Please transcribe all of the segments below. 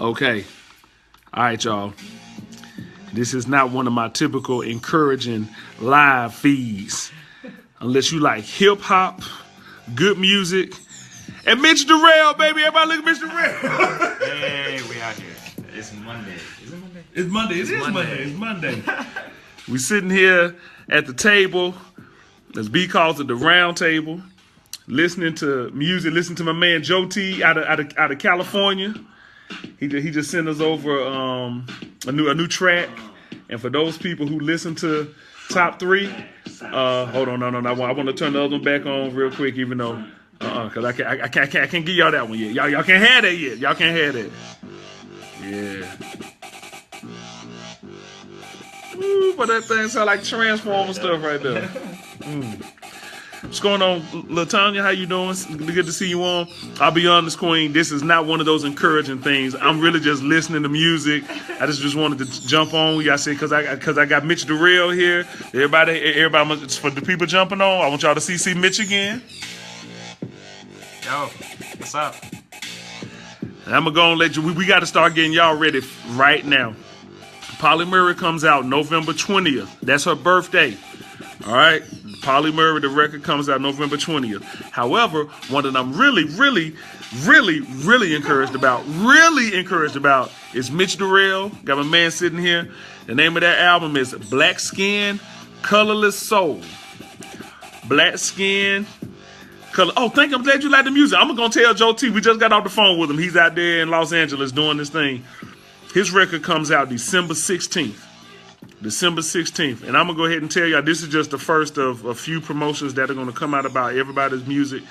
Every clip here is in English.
Okay. All right, y'all. This is not one of my typical encouraging live feeds. Unless you like hip hop, good music, and Mitch Darrell, baby. Everybody look at Mitch Darrell. Hey, we out here. It's Monday. Is it Monday? It's Monday. It's Monday. We sitting here at the table, as B calls it, the round table, listening to music, listening to my man Joe T out of California. He just sent us over a new track, and for those people who listen to Top 3, hold on, no, I want to turn the other one back on real quick, even though, cause I can't give y'all that one yet. Y'all can't have that yet. Y'all can't have that. Yeah. Ooh, but that thing sound like Transformer stuff right there. What's going on, LaTanya? How you doing? Good to see you on. I'll be honest, Queen. This is not one of those encouraging things. I'm really just listening to music. I just wanted to jump on. Y'all see, because I got Mitch Darrell here. Everybody, for the people jumping on, I want y'all to see Mitch again. Yo, what's up? And I'm gonna go and let you. We got to start getting y'all ready right now. Polly Murray comes out November 20th. That's her birthday. All right, Polly Murray, the record comes out November 20th. However, one that I'm really encouraged about is Mitch Darrell. Got my man sitting here. The name of that album is Black Skin, Colorless Soul. Black Skin, color. Oh, I'm glad you like the music. I'm gonna tell Joe T. We just got off the phone with him. He's out there in Los Angeles doing this thing. His record comes out December 16th. And I'm going to go ahead and tell y'all, this is just the first of a few promotions that are going to come out about everybody's music.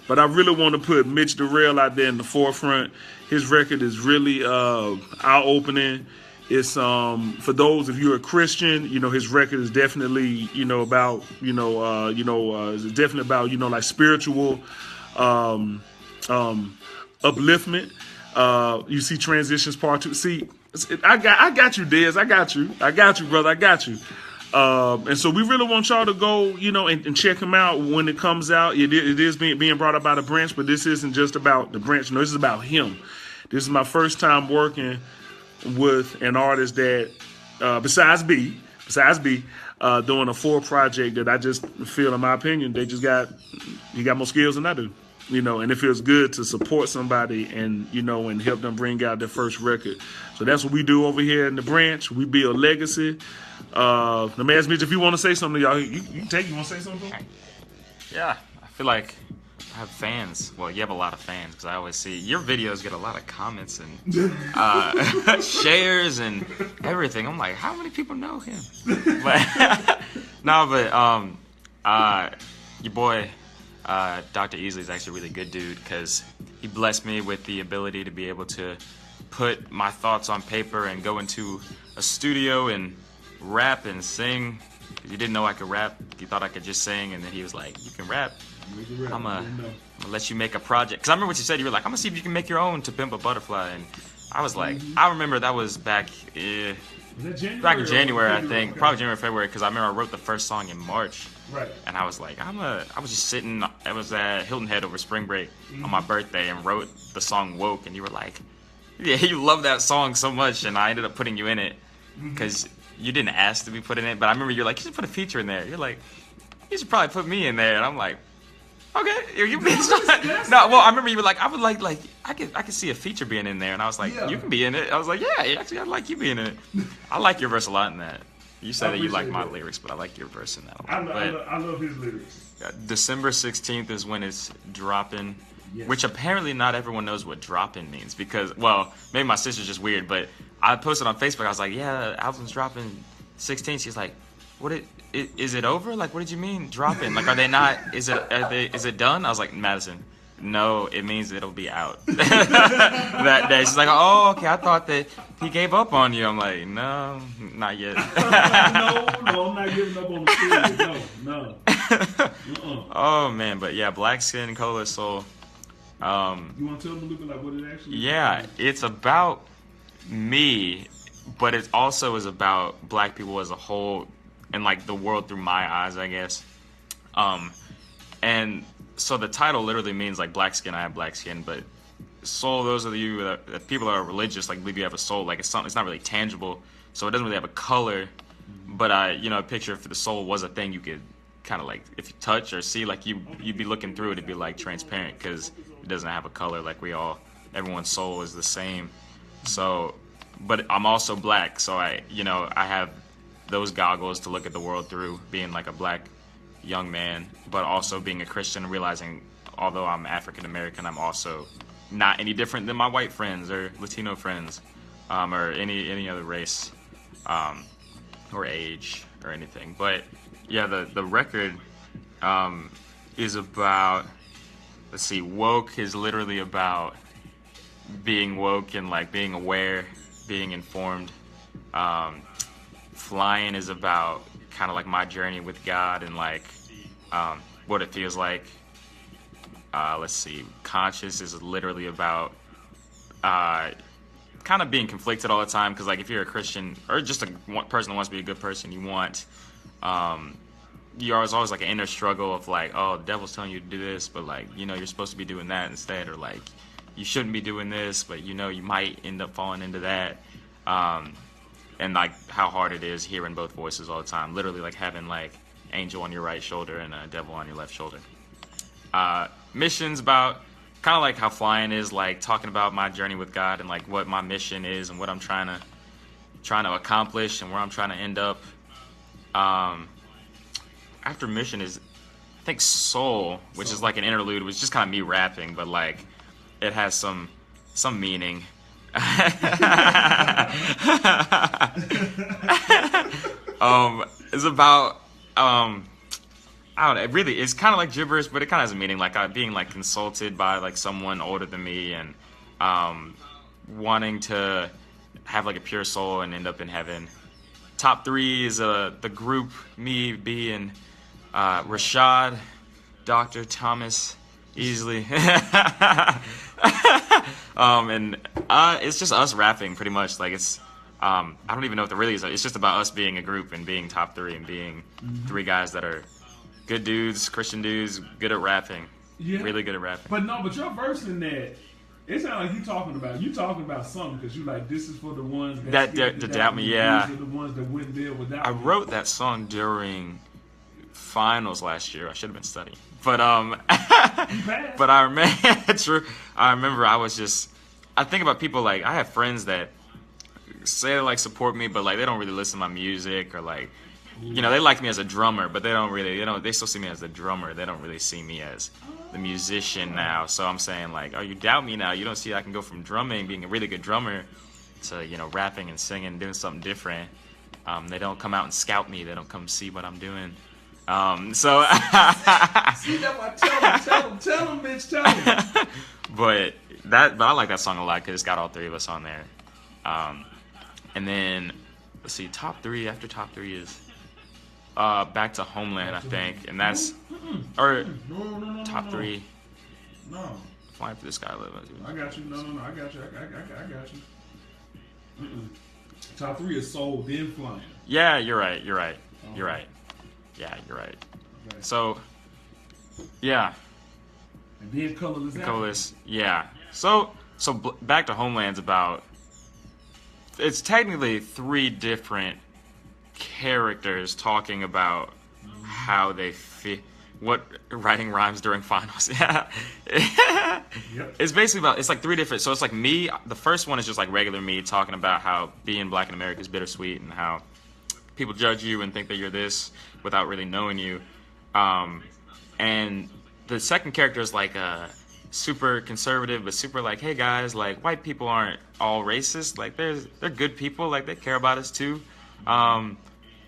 But I really want to put Mitch Darrell out there in the forefront. His record is really eye-opening. It's for those of you who are Christian, his record is definitely, about, it's definitely about, like spiritual upliftment. You see Transitions Part 2. See, I got you, Dez. I got you, brother. I got you. And so we really want y'all to go, and check him out when it comes out. It is being brought up by the branch, but this isn't just about the branch. No, this is about him. This is my first time working with an artist that, besides B, doing a full project that I just feel, in my opinion, he got more skills than I do. And it feels good to support somebody and help them bring out their first record. So that's what we do over here in the branch. We build legacy. Let me ask Mitch if you want to say something, y'all. You want to say something? Yeah, I feel like I have fans. Well, you have a lot of fans because I always see your videos get a lot of comments and shares and everything. I'm like, how many people know him? But your boy. Dr. Easley is actually a really good dude because he blessed me with the ability to be able to put my thoughts on paper and go into a studio and rap and sing. He didn't know I could rap. He thought I could just sing, and then he was like, you can rap. I'm gonna let you make a project. Because I remember what you said. You were like, I'm going to see if you can make your own To Pimp a Butterfly. And I was like, I remember that was back in January, I think. Probably January, February, because I remember I wrote the first song in March. Right. And I was like, I was just sitting, I was at Hilton Head over spring break on my birthday and wrote the song Woke. And you were like, yeah, you love that song so much. And I ended up putting you in it because you didn't ask to be put in it. But I remember you're like, you should put a feature in there. You're like, you should probably put me in there. And I'm like, okay, you being no. Well, I remember you were like, I would like I could see a feature being in there. And I was like, you can be in it. I was like, yeah, actually, I'd like you being in it. I like your verse a lot in that. You said that you like my lyrics, but I like your verse in that a lot. I love his lyrics. December 16th is when it's dropping, which apparently not everyone knows what dropping means because, well, maybe my sister's just weird, but I posted on Facebook. I was like, yeah, the album's dropping 16th. She's like, is it over? Like, what did you mean dropping? Like, are they not? Is it done? I was like, Madison. No, it means it'll be out that day. She's like, oh, okay, I thought that he gave up on you. I'm like, no, not yet. no, I'm not giving up on the series. No. Oh, man, but yeah, Black Skin, Colorless Soul. You want to tell them a little bit like what it actually is? Yeah, it's about me, but it also is about black people as a whole and like the world through my eyes, I guess. And so the title literally means like black skin. I have black skin, but soul, those of you that people that are religious, like, believe you have a soul. Like, it's not really tangible, so it doesn't really have a color. But a picture, if the soul was a thing, you could kind of, like, if you touch or see, like, you'd be looking through it, it'd be like transparent, because it doesn't have a color. Like, everyone's soul is the same. So, but I'm also black, so I have those goggles to look at the world through, being like a black young man, but also being a Christian, realizing although I'm African American, I'm also not any different than my white friends or Latino friends, or any other race, or age or anything. But yeah, the record is about, let's see, woke is literally about being woke and, like, being aware, being informed. Flying is about kind of like my journey with God and, like, what it feels like. Let's see, conscious is literally about kind of being conflicted all the time, because, like, if you're a Christian or just a person that wants to be a good person, you're always like an inner struggle of, like, oh, the devil's telling you to do this, but, like, you're supposed to be doing that instead, or, like, you shouldn't be doing this, but you might end up falling into that. And, like, how hard it is hearing both voices all the time, literally, like, having, like, angel on your right shoulder and a devil on your left shoulder. Mission's about kind of like how flying is, like, talking about my journey with God and, like, what my mission is and what I'm trying to accomplish and where I'm trying to end up. After mission is, I think, soul, which is like an interlude, which is just kind of me rapping, but, like, it has some meaning. It's about I don't know, it's kind of like gibberish, but it kind of has a meaning, like being, like, consulted by, like, someone older than me, and wanting to have, like, a pure soul and end up in heaven. Top 3 is the group, me, B, and Rashad, Dr. Thomas, Easley. And it's just us rapping, pretty much. Like, it's I don't even know what the really is. It's just about us being a group and being top 3 and being 3 guys that are good dudes, Christian dudes, good at rapping. Yeah. Really good at rapping. But your verse in that, it sounds like you talking about something, because you like, this is for the ones that doubt me. Yeah. These are the ones that wouldn't deal without I wrote that song during finals last year. I should have been studying. But but I remember I think about people, like, I have friends that say they, like, support me, but, like, they don't really listen to my music, or, like, they like me as a drummer, but they still see me as the drummer. They don't really see me as the musician now. So I'm saying, like, oh, you doubt me now. You don't see I can go from drumming, being a really good drummer, to, rapping and singing, doing something different. They don't come out and scout me. They don't come see what I'm doing. So see, that's why tell them, Mitch, tell them. But I like that song a lot, because it's got all 3 of us on there. And then, let's see, top 3 is Back to Homeland, I think, and that's or no, top 3. No. Flying through the sky. I got you. No, I got you. I got you. Top 3 is soul, then flying. Yeah, you're right. You're right. Yeah, you're right. Okay. So, yeah. And then colorless. Colorless. Yeah. So Back to Homeland's about. It's technically 3 different characters talking about how they feel, what writing rhymes during finals. Yeah. Yep. It's basically about, it's like 3 different, so it's like me, the first one is just like regular me talking about how being black in America is bittersweet and how people judge you and think that you're this without really knowing you. And the second character is like super conservative, but super like, hey guys, like, white people aren't all racist. Like, they're good people. Like, they care about us too.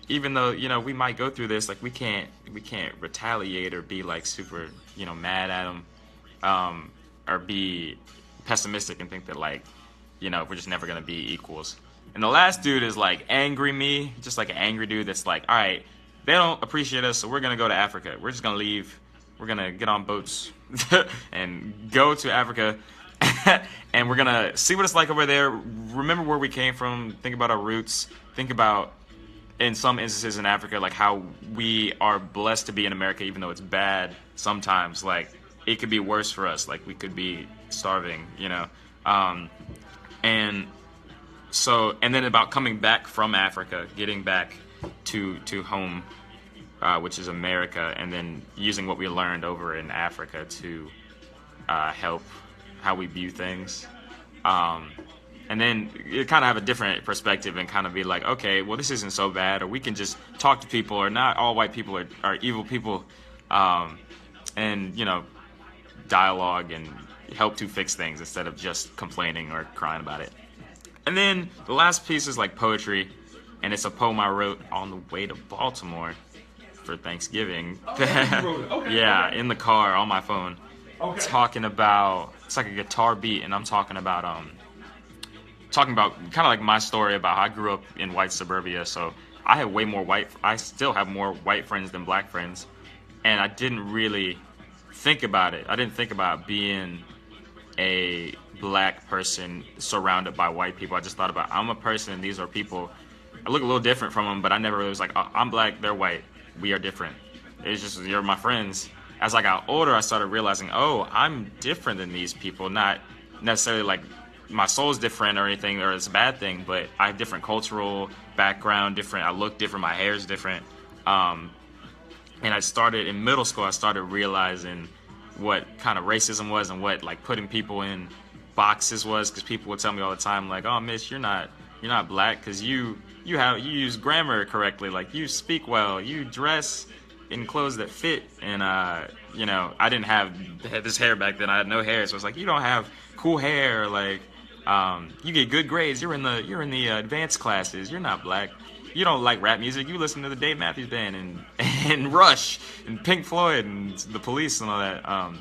Even though, we might go through this, like, we can't retaliate or be like super, mad at them, or be pessimistic and think that, like, we're just never gonna be equals. And the last dude is like angry me, just like an angry dude that's like, all right, they don't appreciate us, so we're gonna go to Africa. We're just gonna leave. We're gonna get on boats and go to Africa, and we're gonna see what it's like over there. Remember where we came from. Think about our roots. Think about, in some instances in Africa, like how we are blessed to be in America, even though it's bad sometimes. Like, it could be worse for us. Like, we could be starving, you know. And then about coming back from Africa, getting back to home, which is America, and then using what we learned over in Africa to help how we view things. And then you kind of have a different perspective and kind of be like, okay, well, this isn't so bad, or we can just talk to people, or not all white people are evil people, and, you know, dialogue and help to fix things instead of just complaining or crying about it. And then the last piece is like poetry, and it's a poem I wrote on the way to Baltimore for Thanksgiving. You wrote it. Okay, Yeah, okay. in the car on my phone, Okay. talking about, it's like a guitar beat, and I'm talking about kind of like my story about how I grew up in white suburbia. So I still have more white friends than black friends, and I didn't really think about it. I didn't think about being a black person surrounded by white people. I just thought about, I'm a person, these are people. I look a little different from them, but I never really was like, oh, I'm black, they're white, we are different. It's just, you're my friends. As I got older, I started realizing, oh, I'm different than these people. Not necessarily like my soul's different or anything, or it's a bad thing, but I have different cultural background, different, I look different, my hair's different. And I started in middle school, I started realizing what kind of racism was and what like putting people in boxes was, because people would tell me all the time, like, oh, Mitch, you're not black because you use grammar correctly, like you speak well, you dress in clothes that fit, and you know, I didn't have this hair back then, I had no hair, so it's like, you don't have cool hair, like you get good grades, you're in the advanced classes, you're not black. You don't like rap music, you listen to the Dave Matthews Band and Rush and Pink Floyd and the Police and all that. And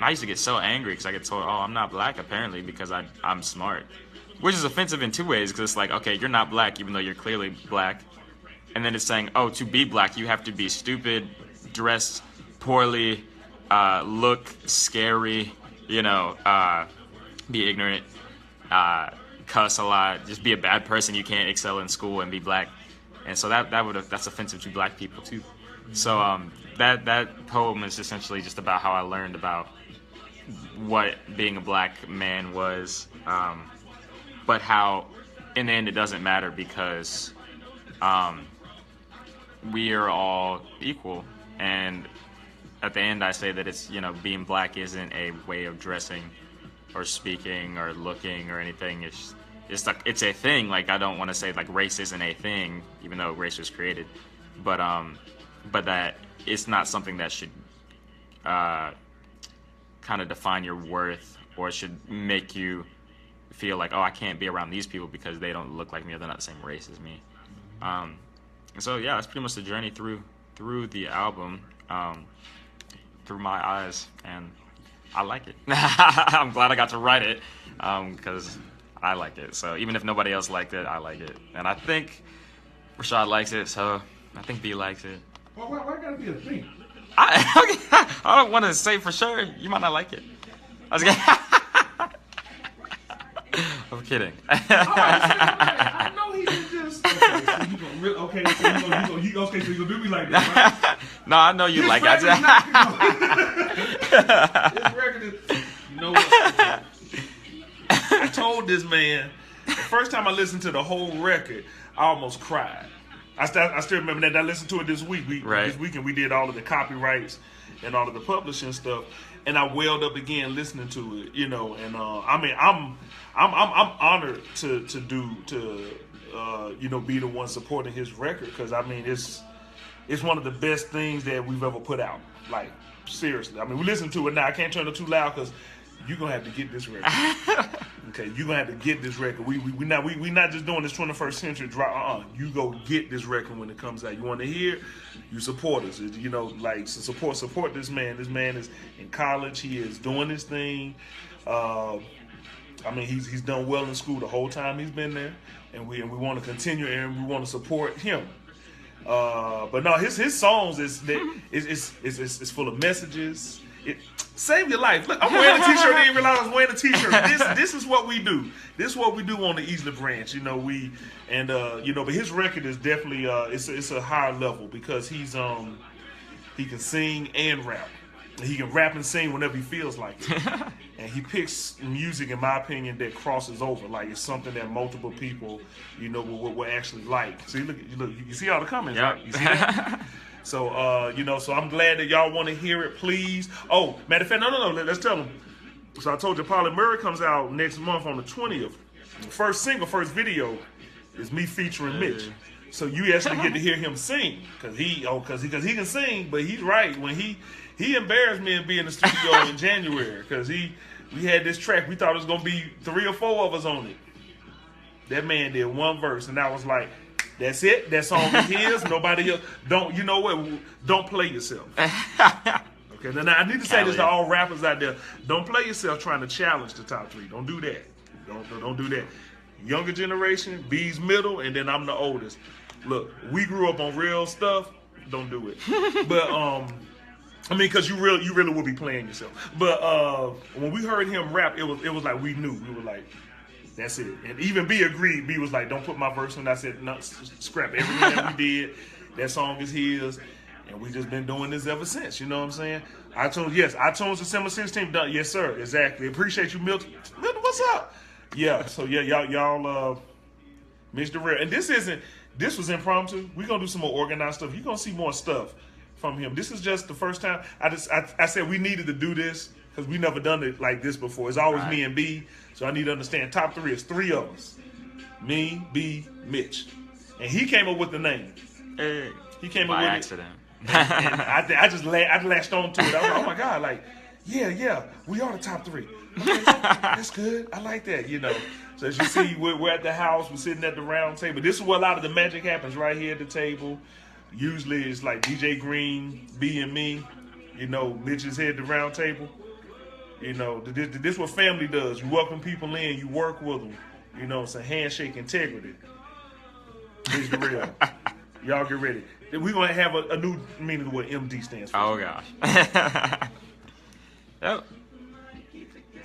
I used to get so angry because I get told, oh, I'm not black apparently because I'm smart. Which is offensive in two ways, because it's like, okay, you're not black even though you're clearly black. And then it's saying, oh, to be black you have to be stupid, dress poorly, look scary, you know, be ignorant, cuss a lot, just be a bad person, you can't excel in school and be black. And so that's offensive to black people too. So that poem is essentially just about how I learned about what being a black man was, but how in the end it doesn't matter because we are all equal. And at the end I say that it's, you know, being black isn't a way of dressing or speaking or looking or anything. It's like, it's a thing. Like, I don't want to say like race isn't a thing, even though race was created, but that it's not something that should kind of define your worth, or should make you feel like, oh, I can't be around these people because they don't look like me or they're not the same race as me. And so yeah, that's pretty much the journey through the album, through my eyes, and I like it. I'm glad I got to write it, because I like it. So even if nobody else liked it, I like it. And I think Rashad likes it, so I think B likes it. Well, why gotta be a thing? I don't want to say for sure. You might not like it. I was I'm kidding. I know he didn't just. Okay, so you gonna do me like that, right? No, I know you like it. This record is, you know what? I told this man, the first time I listened to the whole record, I almost cried. I still remember that. I listened to it this week. This weekend we did all of the copyrights and all of the publishing stuff, and I welled up again listening to it. You know, and I mean, I'm honored to you know, be the one supporting his record, because I mean it's one of the best things that we've ever put out. Like, seriously. I mean, we listen to it now. I can't turn it too loud because you're gonna have to get this record. Okay, you're gonna have to get this record. We not just doing this 21st century drop. You go get this record when it comes out. You want to hear it? You support us. You know, like, so support this man. This man is in college. He is doing his thing. I mean, he's done well in school the whole time he's been there, and we want to continue, and we want to support him. But no, his songs is full of messages. Save your life. Look, I'm wearing a t-shirt. I didn't realize I was wearing a t-shirt. This is what we do. This is what we do on the Easley branch. You know, but his record is definitely it's a higher level because he can sing and rap. And he can rap and sing whenever he feels like it. And he picks music, in my opinion, that crosses over. Like, it's something that multiple people, will actually like. See, look, you see all the comments, right? You see that? So, so I'm glad that y'all want to hear it, please. Oh, matter of fact, no, let's tell them. So I told you, Polly Murray comes out next month on the 20th. The first video is me featuring Mitch. So you actually get to hear him sing, because he can sing, but he's right. When he embarrassed me and be in the studio in January, because we had this track, we thought it was gonna be 3 or 4 of us on it. That man did one verse, and I was like, that's it. That song is his. Nobody else. Don't play yourself. Okay. Now I need to say this to all rappers out there. Don't play yourself trying to challenge the top 3. Don't do that. Don't do that. Younger generation, B's middle, and then I'm the oldest. Look, we grew up on real stuff. Don't do it. But because you really will be playing yourself. But when we heard him rap, it was like we knew. We were like, that's it. And even B agreed. B was like, don't put my verse in. I said, no, scrap everything that we did. That song is his. And we just been doing this ever since. You know what I'm saying? iTunes December 16th done. Yes, sir. Exactly. Appreciate you, Milton. Milton, what's up? Yeah. So yeah, y'all Mitch Darrell. And this was impromptu. We're gonna do some more organized stuff. You're gonna see more stuff from him. This is just the first time. I said we needed to do this because we never done it like this before. It's always me and B. So I need to understand top 3 is 3 of us. Me, B, Mitch. And he came up with the name. He came up with accident. And I latched on to it. I was like, oh my God, like, yeah, we are the top 3. Okay, that's good. I like that, So as you see, we're at the house. We're sitting at the round table. This is where a lot of the magic happens, right here at the table. Usually it's like DJ Green, B, and me. Mitch is here at the round table. This what family does. You welcome people in. You work with them. It's a handshake integrity. Mitch Darrell. Y'all get ready. We're going to have a new meaning of what MD stands for. Oh, gosh. Yep.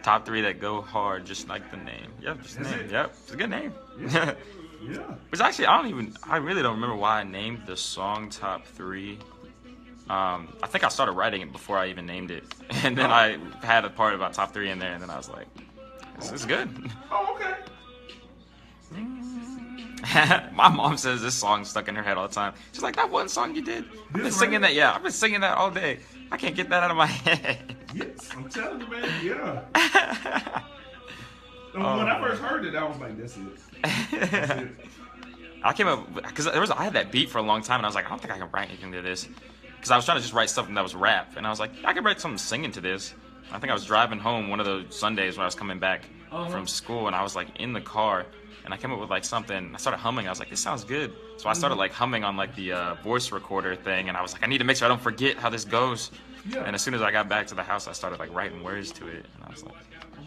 Top 3 that go hard, just like the name. Yep, just the name. Yep, it's a good name. Yeah. Which actually, I really don't remember why I named the song Top 3. I think I started writing it before I even named it. And then I had a part about top 3 in there, and then I was like, this is good. Oh, okay. My mom says this song's stuck in her head all the time. She's like, that one song you did? I've been singing that. Yeah, I've been singing that all day. I can't get that out of my head. Yes, I'm telling you, man. Yeah. When I first heard it, I was like, that's it. I came up because I had that beat for a long time, and I was like, I don't think I can write anything to this, because I was trying to just write something that was rap, and I was like, I could write something singing to this. I think I was driving home one of those Sundays when I was coming back from school, and I was like in the car. And I came up with like something. I started humming. I was like, this sounds good. So I started like humming on like the voice recorder thing. And I was like, I need to make sure I don't forget how this goes. Yeah. And as soon as I got back to the house, I started like writing words to it. And I was like,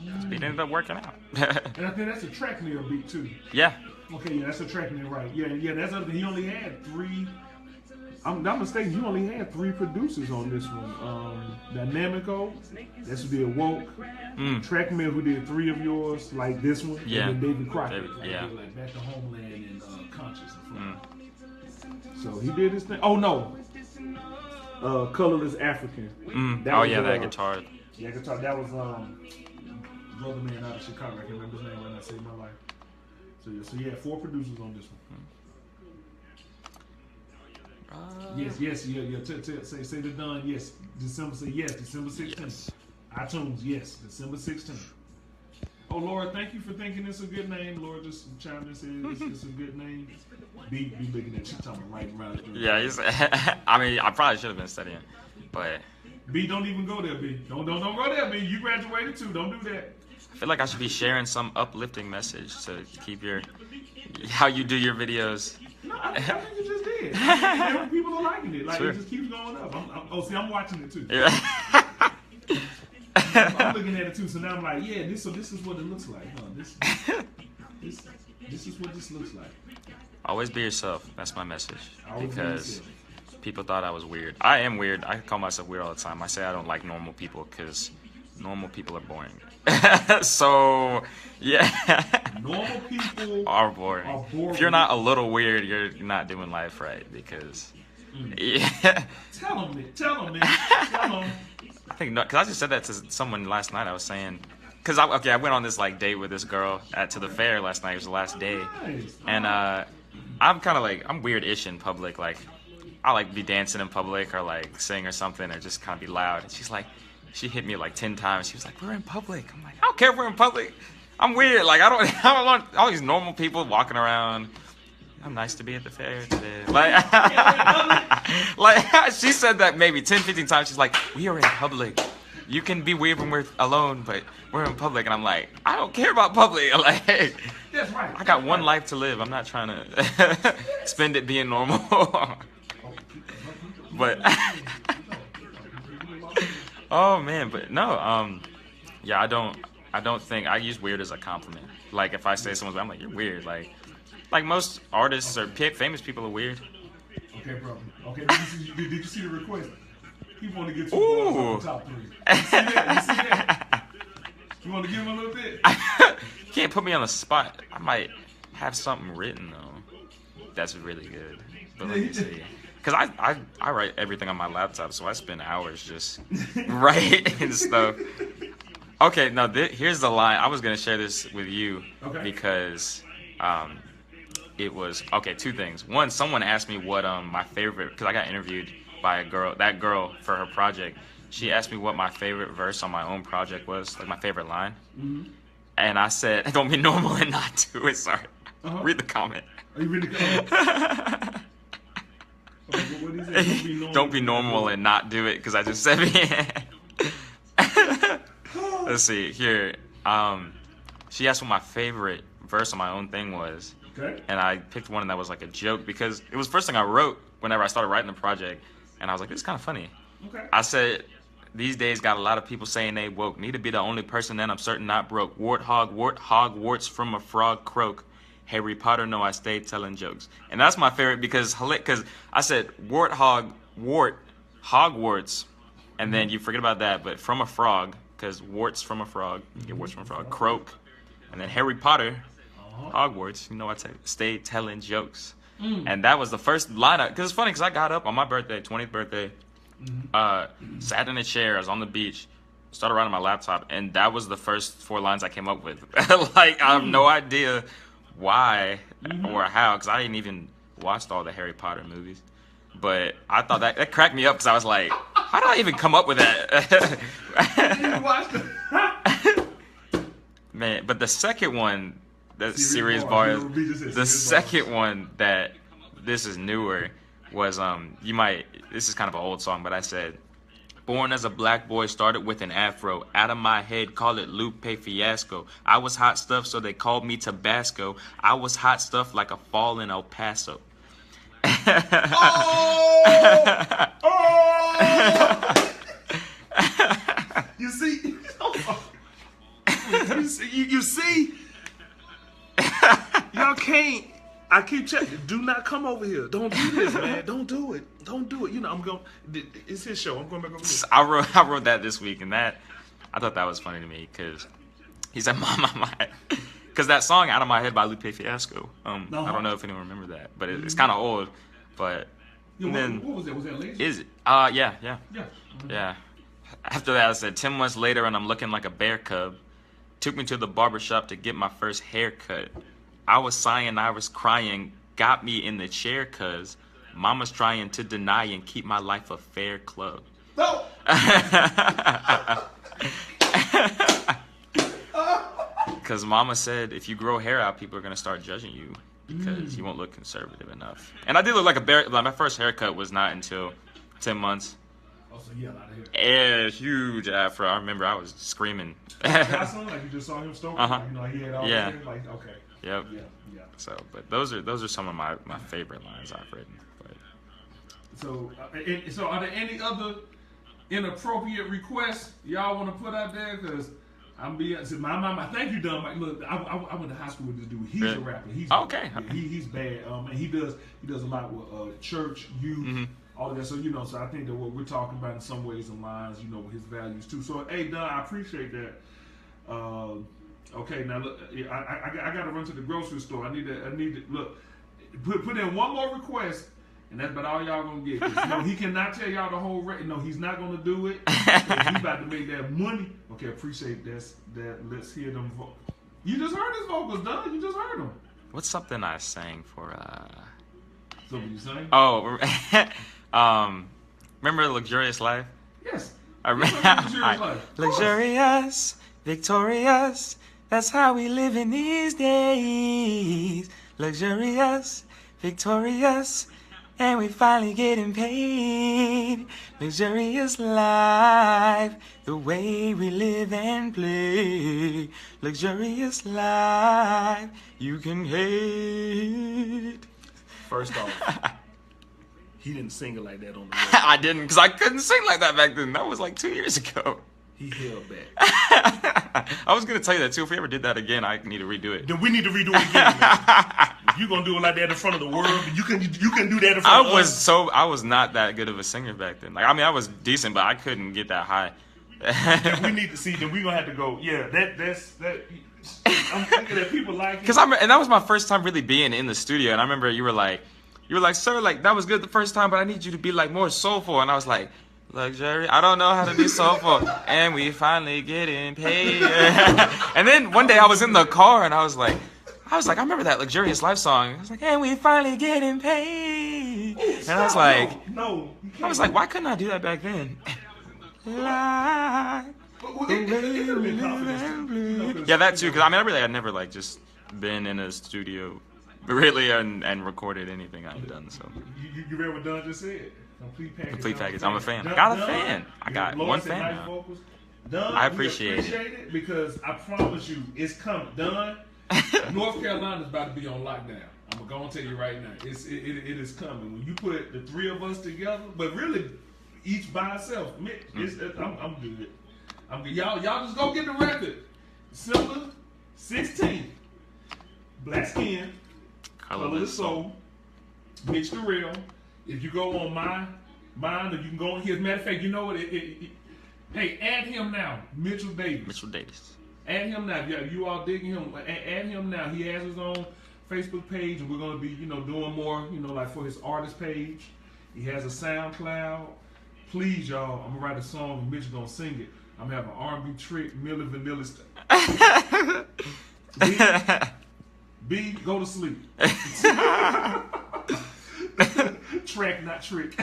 this beat ended up working out. And I think that's a track meal beat too. Yeah. Okay, yeah, that's a track meal, right? Yeah. That's other. He only had 3. I'm not mistaken. You only had 3 producers on this one. Dynamico, that's who did Woke. Track Mill, who did 3 of yours, like this one. Yeah. And then David Crockett. Like Back to Homeland and Conscious. So he did his thing. Oh no, Colorless African. That guitar. Yeah, guitar. That was brother man out of Chicago. I can't remember his name right now. Saved my life. So you had 4 producers on this one. Yes. Say the done. Yes, December 16th. Yes. iTunes. Yes, December 16th. Oh Lord, thank you for thinking it's a good name. Lord just chimed in and said it's a good name. Be looking at you talking right around. Yeah, I probably should have been studying, but B, don't even go there. B, don't go there. B, you graduated too. Don't do that. I feel like I should be sharing some uplifting message to keep how you do your videos. No, I think you just did. People are liking it. Like, it just keeps going up. I'm watching it too. Yeah. I'm looking at it too. So now I'm like, yeah, this is what it looks like. Huh? This is what this looks like. Always be yourself. That's my message. Because people thought I was weird. I am weird. I call myself weird all the time. I say I don't like normal people because normal people are boring. So, yeah. Normal people are boring. If you're not a little weird, you're not doing life right because, yeah. Tell them. I think no, because I just said that to someone last night. I was saying, because I went on this like date with this girl to the fair last night. It was the last day, and I'm kind of like I'm weird-ish in public. Like I like be dancing in public or like sing or something or just kind of be loud. And she's like, she hit me like 10 times. She was like, "We're in public." I'm like, I don't care if we're in public. I'm weird. Like I don't want all these normal people walking around. I'm nice to be at the fair today. Like, like she said that maybe 10, 15 times. She's like, "We are in public. You can be weird when we're alone, but we're in public." And I'm like, I don't care about public. Like, That's right. I got one life to live. I'm not trying to spend it being normal. But oh man, but no, yeah, I don't think I use weird as a compliment. Like if I say someone's, I'm like, "You're weird." Like most artists or famous people are weird. Okay, bro. Okay, did you see the request? He want to get 2 Ooh. bars off the top 3. You see that? You see that? You want to give him a little bit? You can't put me on the spot. I might have something written though. That's really good. But let me see. Because I write everything on my laptop, so I spend hours just writing stuff. Okay, now here's the line. I was gonna share this with you because it was okay. 2 things. One, someone asked me what my favorite, because I got interviewed by that girl for her project. She asked me what my favorite verse on my own project was, like my favorite line. Mm-hmm. And I said, "Don't be normal and not do it." Sorry. Read the comment. Oh, you read the comment? What is it? Don't be normal and not do it, because I just said Let's see here. She asked what my favorite verse on my own thing was. Okay. And I picked one that was like a joke because it was the first thing I wrote whenever I started writing the project. And I was like, this is kind of funny. Okay. I said, "These days got a lot of people saying they woke. Need to be the only person that I'm certain not broke. Warthog, warts from a frog croak. Harry Potter, no, I stayed telling jokes." And that's my favorite because I said Hogwarts, and then you forget about that, but from a frog, because warts from a frog, you get warts from a frog, croak, and then Harry Potter, Hogwarts, you know, I stayed telling jokes. And that was the first lineup, because it's funny, because I got up on my birthday, 20th birthday, sat in a chair, I was on the beach, started writing on my laptop, and that was the first 4 lines I came up with. Like, I have no idea why or how, because I didn't even watch all the Harry Potter movies. But I thought that cracked me up, because I was like, how did I even come up with that? You watched it. Man, but the second one, that serious bars, the second one that this is newer was this is kind of an old song, but I said, "Born as a black boy, started with an afro. Out of my head, call it Lupe Fiasco. I was hot stuff, so they called me Tabasco. I was hot stuff like a fall in El Paso." You see? You see? Y'all can't. I keep checking. Do not come over here. Don't do this, man. Don't do it. Don't do it. You know, I'm going. It's his show. I'm going back over here. I wrote that this week, and I thought that was funny to me because he said, "My," because that song "Out of My Head" by Lupe Fiasco. I don't know if anyone remember that, but it's kind of old. But then what was that? Was that lazy? Is it? Yeah. After that, I said 10 months later, and I'm looking like a bear cub. Took me to the barbershop to get my first haircut. I was sighing, I was crying, got me in the chair, cuz mama's trying to deny and keep my life a fair club. No. Because mama said if you grow hair out, people are going to start judging you because you won't look conservative enough. And I did look like a bear. Like my first haircut was not until 10 months. Oh, so yeah, a lot of hair. Yeah, huge afro. I remember I was screaming. Like you just saw him stroking. You know, he had all yeah. hair. Like, okay. Yep. Yeah. So, but those are some of my favorite lines I've written. But. So are there any other inappropriate requests y'all want to put out there? Because my mama. Thank you, Dunn. Look, I went to high school with this dude. He's a rapper. He's okay. Yeah, he's bad. And he does a lot with church, youth, all of that. So so I think that what we're talking about in some ways and lines, with his values too. So hey, Dunn, I appreciate that. Okay, now look, I got to run to the grocery store. I need to look. Put in one more request, And that's about all y'all gonna get. 'Cause, no, he cannot tell y'all the whole record. No, he's not gonna do it. He about to make that money. Okay, appreciate that. Let's hear them vocals. You just heard his vocals, done. You just heard them. What's something I sang for? So what you saying? Oh, remember Luxurious Life? Yes. I remember. Luxurious, victorious. That's how we live in these days. Luxurious, victorious, and we finally getting paid. Luxurious life, the way we live and play. Luxurious life, you can hate. First off, he didn't sing it like that on the record. I didn't, because I couldn't sing like that back then. That was like 2 years ago. He held back. I was going to tell you that too. If we ever did that again, I need to redo it. Then we need to redo it again. Man. If you're gonna do it like that in front of the world, you can do that in front of us. I was not that good of a singer back then. Like, I mean, I was decent, but I couldn't get that high. Yeah, we need to see. Then we're gonna have to go. Yeah, that's. I'm thinking that people like it. And that was my first time really being in the studio. And I remember you were like, sir, like that was good the first time, but I need you to be like more soulful. And I was like, luxury, I don't know how to be soulful. And we finally getting paid. And then one day I was in the car and I was like, I remember that Luxurious Life song. I was like, and we finally getting paid. And I was like, no, I was like, why couldn't I do that back then? Life. Yeah, that too. Because I mean, I really had never like just been in a studio, really, and recorded anything I've done. So you read what Dunn just said? Complete package. I'm a fan. I got a fan. I got one fan now. Dunn, I appreciate it because I promise you, it's coming. Dunn, North Carolina's about to be on lockdown. I'm gonna tell you right now, it is coming. When you put the three of us together, but really each by itself, Mitch, I'm good. I'm good. Y'all just go get the record. Simple, 16, Black Skin, Colorless Soul, Mitch Darrell. If you go on mine, if you can go on here, as a matter of fact, you know what? Hey, add him now, Mitchell Davis. Add him now. Yeah, you all digging him. Add him now. He has his own Facebook page, and we're gonna be, doing more, like for his artist page. He has a SoundCloud. Please, y'all, I'm gonna write a song and Mitch gonna sing it. I'm gonna have an R&B trick, Milli Vanilli style. B, go to sleep. Track, not trick.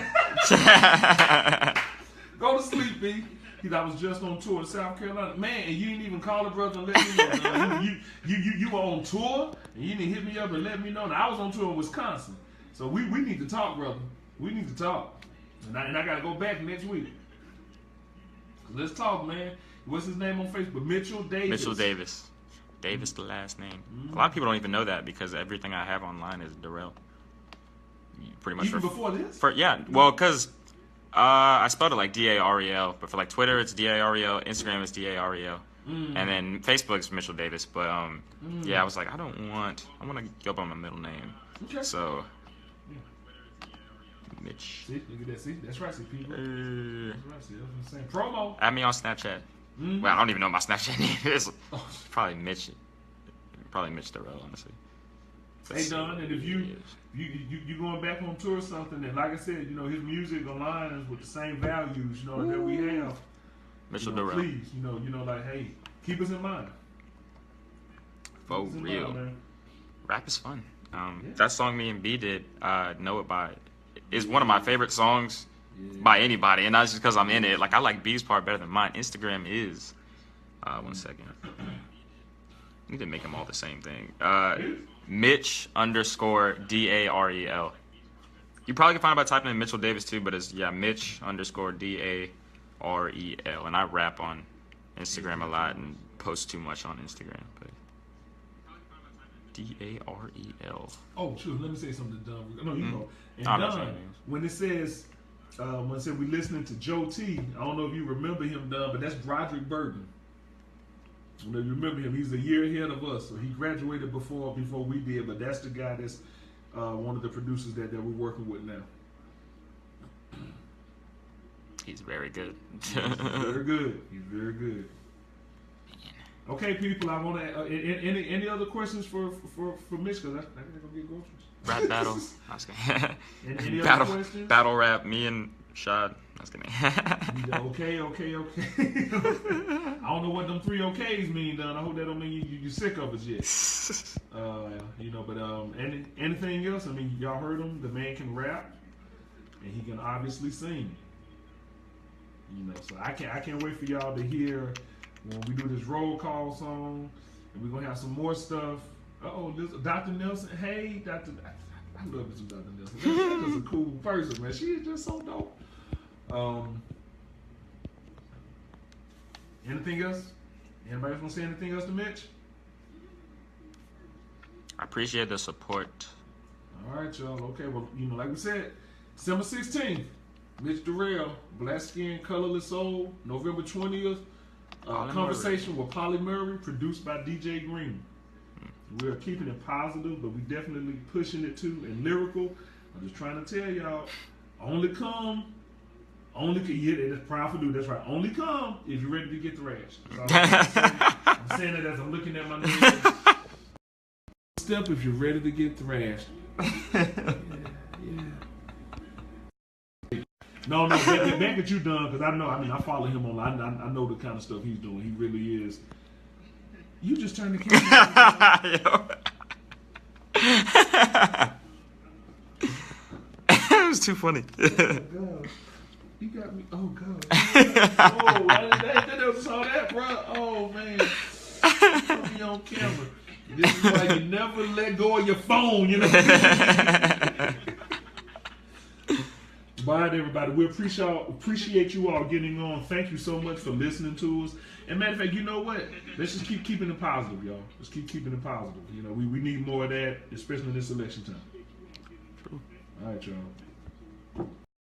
Go to sleep, B. I was just on tour in South Carolina. Man, and you didn't even call the brother and let me know. You were on tour, and you didn't hit me up and let me know. Now, I was on tour in Wisconsin. So we need to talk, brother. We need to talk. And I got to go back next week. Let's talk, man. What's his name on Facebook? Mitchell Davis. Mitchell Davis. Davis, the last name. A lot of people don't even know that because everything I have online is Darrell. Pretty much. Even before this? Well, because I spelled it like D-A-R-E-L, but for like Twitter it's D-A-R-E-L, Instagram is D-A-R-E-L, and then Facebook's Mitchell Davis. But yeah, I was like, I want to go by my middle name. Okay. So, Mitch. See, look at that. See, that's right. See, people. That's right. See, that's what I'm saying. Promo. Add me on Snapchat. Well, I don't even know what my Snapchat name is. Probably Mitch Darrell, honestly. Hey, Don, and if you going back on tour or something, and like I said, his music aligns with the same values, that we have. Mitchell Darrell. Please, like, hey, keep us in mind. For real. Rap is fun. That song me and B did, Know It By, is one of my favorite songs by anybody, and not just because I'm in it. Like, I like B's part better than mine. Instagram is. 1 second. I need to make them all the same thing. Mitch _ DAREL. You probably can find it by typing in Mitchell Davis too, but it's Mitch _ DAREL. And I rap on Instagram a lot and post too much on Instagram. But DAREL. Oh, true. Let me say something to Don. No, you go. And Oh, no, Don, when it says we listening to Joe T, I don't know if you remember him, Don, but that's Broderick Burton. You remember him? He's a year ahead of us, so he graduated before we did. But that's the guy that's one of the producers that we're working with now. He's very good. He's very good. He's very good. Okay, people, I want to. Any other questions for Mitch? Because I gotta go get groceries. Rap battle. I was kidding. Any other questions? Battle rap. Me and Shad. I was kidding. Okay. I don't know what them 3 OKs mean, Don. I hope that don't mean you're sick of us yet. But anything else? I mean, y'all heard him. The man can rap, and he can obviously sing. So I can't wait for y'all to hear when we do this roll call song, and we're gonna have some more stuff. This Dr. Nelson. Hey, Dr. I love this Dr. Nelson. That's just a cool person, man. She is just so dope. Anything else? Anybody else want to say anything else to Mitch? I appreciate the support. All right, y'all. Okay, well, like we said, December 16th, Mitch Darrell, Black Skin, Colorless Soul, November 20th, Conversation with Polly Murray, produced by DJ Green. We're keeping it positive, but we definitely pushing it too, and lyrical. I'm just trying to tell y'all, that's proud for dude. That's right. Only come if you're ready to get thrashed. I'm saying it as I'm looking at my name. Step if you're ready to get thrashed. Yeah. No, back at you, done, because I follow him online. I know the kind of stuff he's doing. He really is. You just turned the camera on. It was too funny. Oh, God. You got me. Oh, God. Oh, I never saw that, bro. Oh, man. You put me on camera. This is why you never let go of your phone, Bye, everybody. We appreciate you all getting on. Thank you so much for listening to us. And matter of fact, you know what? Let's just keep keeping it positive, y'all. Let's keep keeping it positive. We need more of that, especially in this election time. True. All right, y'all.